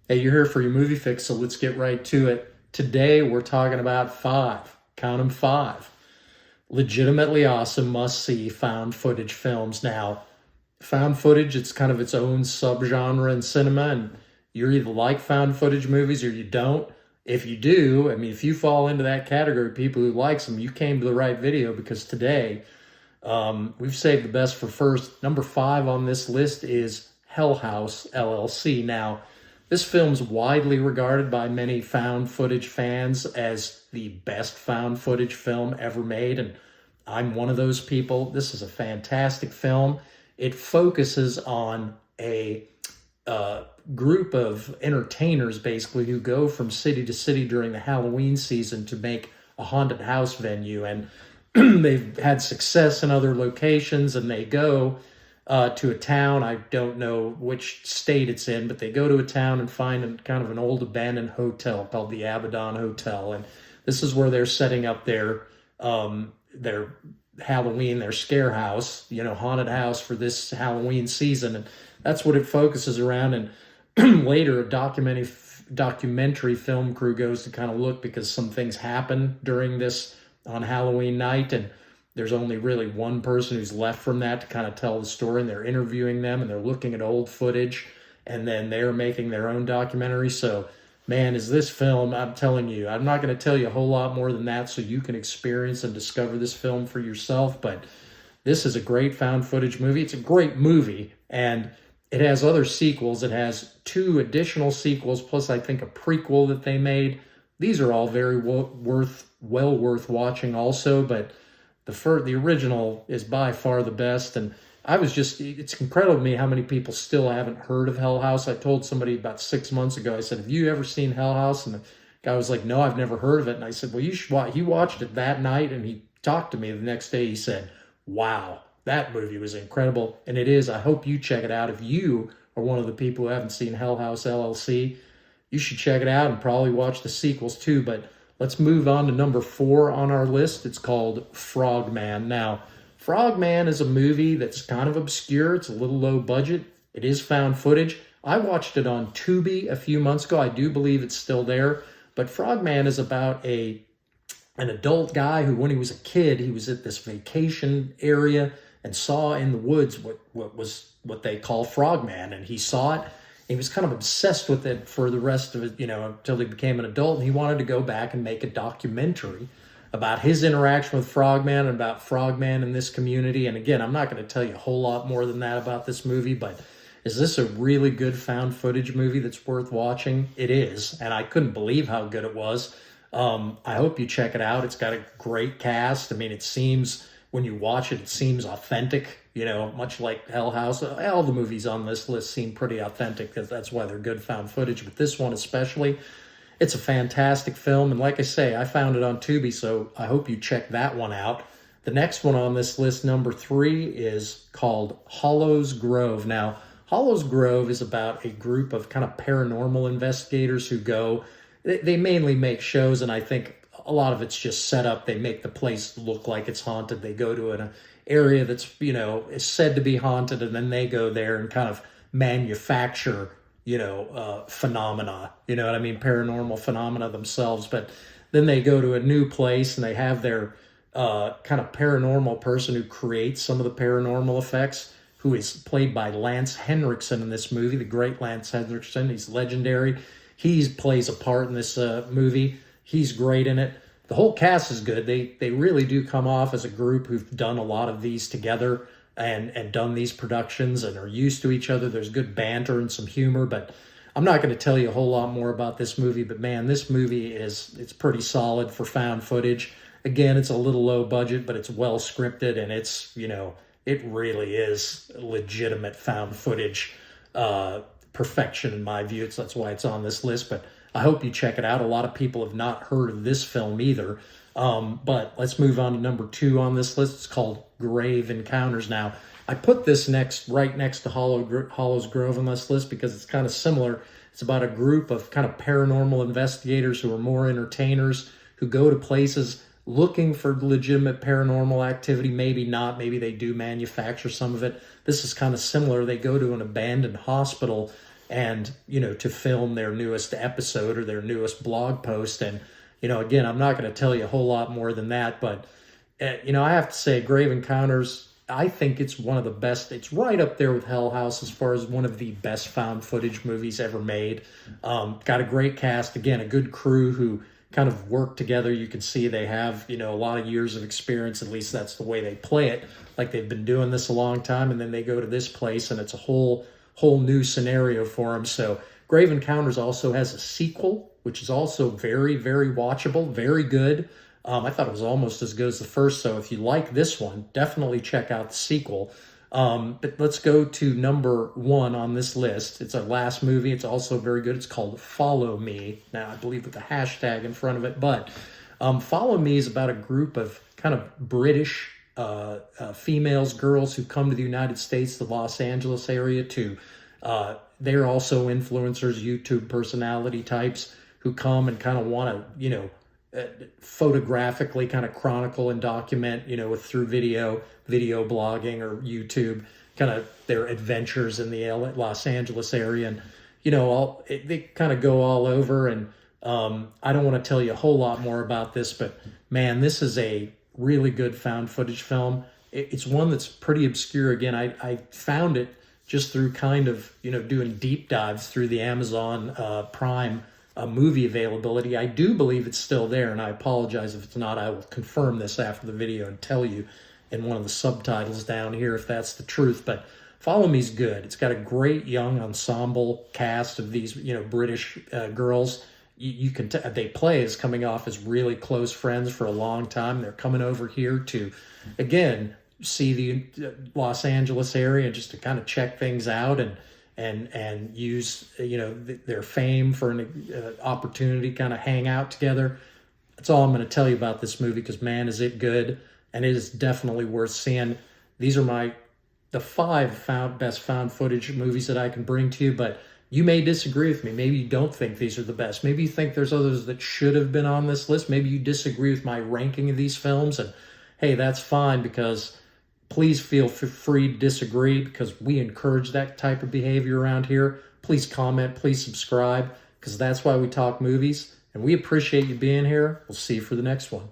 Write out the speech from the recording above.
Hey, you're here for your movie fix, so let's get right to it. Today, we're talking about five, count them five, legitimately awesome must see found footage films. Now, found footage, it's kind of its own subgenre in cinema, and you either like found footage movies or you don't. If you do, I mean, if you fall into that category, people who likes them, you came to the right video because today we've saved the best for first. Number five on this list is Hell House LLC. Now, this film's widely regarded by many found footage fans as the best found footage film ever made, and I'm one of those people. This is a fantastic film. It focuses on a group of entertainers basically who go from city to city during the Halloween season to make a haunted house venue. And they've had success in other locations, and they go to a town. I don't know which state it's in, but they go to a town and find kind of an old abandoned hotel called the Abaddon Hotel. And this is where they're setting up their Halloween, their scare house, haunted house for this Halloween season. And that's what it focuses around. And later, a documentary film crew goes to kind of look because some things happen during this on Halloween night. And there's only really one person who's left from that to kind of tell the story, and they're interviewing them and they're looking at old footage, and then they're making their own documentary. So, man, is this film, I'm telling you, I'm not going to tell you a whole lot more than that so you can experience and discover this film for yourself, but this is a great found footage movie. It's a great movie, and it has other sequels. It has two additional sequels, plus I think a prequel that they made. These are all very well worth watching also, but the original is by far the best. And it's incredible to me how many people still haven't heard of Hell House. I told somebody about 6 months ago, I said, have you ever seen Hell House? And the guy was like, no, I've never heard of it. And I said, well, you should watch. He watched it that night, and he talked to me the next day. He said, wow, that movie was incredible. And it is. I hope you check it out. If you are one of the people who haven't seen Hell House LLC, you should check it out and probably watch the sequels too. But let's move on to number four on our list. It's called Frogman. Now, Frogman is a movie that's kind of obscure. It's a little low budget. It is found footage. I watched it on Tubi a few months ago. I do believe it's still there. But Frogman is about an adult guy who, when he was a kid, he was at this vacation area and saw in the woods what they call Frogman. And he saw it. He was kind of obsessed with it for the rest of it, until he became an adult. And he wanted to go back and make a documentary about his interaction with Frogman and about Frogman in this community. And again, I'm not going to tell you a whole lot more than that about this movie, but is this a really good found footage movie that's worth watching? It is, and I couldn't believe how good it was. I hope you check it out. It's got a great cast. I mean, it seems, when you watch it, it seems authentic, much like Hell House. All the movies on this list seem pretty authentic, because that's why they're good found footage. But this one especially, it's a fantastic film. And like I say, I found it on Tubi, so I hope you check that one out. The next one on this list, number three, is called Hollows Grove. Now, Hollows Grove is about a group of kind of paranormal investigators who go, they mainly make shows, and I think a lot of it's just set up. They make the place look like it's haunted. They go to an area that's, is said to be haunted, and then they go there and kind of manufacture, phenomena, paranormal phenomena themselves. But then they go to a new place and they have their kind of paranormal person who creates some of the paranormal effects, who is played by Lance Henriksen in this movie, the great Lance Henriksen. He's legendary. He plays a part in this movie. He's great in it. The whole cast is good. They really do come off as a group who've done a lot of these together and done these productions and are used to each other. There's good banter and some humor, but I'm not going to tell you a whole lot more about this movie. But man, this movie it's pretty solid for found footage. Again, it's a little low budget, but it's well scripted, and it's, it really is legitimate found footage perfection in my view. That's why it's on this list. But I hope you check it out. A lot of people have not heard of this film either. But let's move on to number two on this list. It's called Grave Encounters. Now, I put this right next to Hollows Grove on this list because it's kind of similar. It's about a group of kind of paranormal investigators who are more entertainers, who go to places looking for legitimate paranormal activity. Maybe not. Maybe they do manufacture some of it. This is kind of similar. They go to an abandoned hospital and, to film their newest episode or their newest blog post. And, again, I'm not going to tell you a whole lot more than that, but, I have to say Grave Encounters, I think it's one of the best. It's right up there with Hell House as far as one of the best found footage movies ever made. Got a great cast, again, a good crew who kind of work together. You can see they have, a lot of years of experience. At least that's the way they play it. Like they've been doing this a long time, and then they go to this place and it's a whole new scenario for them. So Grave Encounters also has a sequel, which is also very, very watchable, very good. I thought it was almost as good as the first. So if you like this one, definitely check out the sequel. But let's go to number 1 on this list. It's our last movie. It's also very good. It's called Follow Me. Now, I believe with a hashtag in front of it. But Follow Me is about a group of kind of British females, girls who come to the United States, the Los Angeles area to, they're also influencers, YouTube personality types who come and kind of want to, photographically kind of chronicle and document, through video blogging or YouTube, kind of their adventures in the Los Angeles area. And, they kind of go all over. And I don't want to tell you a whole lot more about this, but man, this is a really good found footage film. It's one that's pretty obscure. Again, I found it just through kind of, doing deep dives through the Amazon Prime movie availability. I do believe it's still there, and I apologize if it's not. I will confirm this after the video and tell you in one of the subtitles down here if that's the truth. But Follow Me's good. It's got a great young ensemble cast of these, British girls. You can they play as coming off as really close friends for a long time. They're coming over here to, again, see the Los Angeles area just to kind of check things out and use their fame for an opportunity, kind of hang out together. That's all I'm going to tell you about this movie, because man, is it good, and it is definitely worth seeing. These are the 5 best found footage movies that I can bring to you, but you may disagree with me. Maybe you don't think these are the best. Maybe you think there's others that should have been on this list. Maybe you disagree with my ranking of these films, and hey, that's fine, because please feel free to disagree, because we encourage that type of behavior around here. Please comment, please subscribe, because that's why we talk movies, and we appreciate you being here. We'll see you for the next one.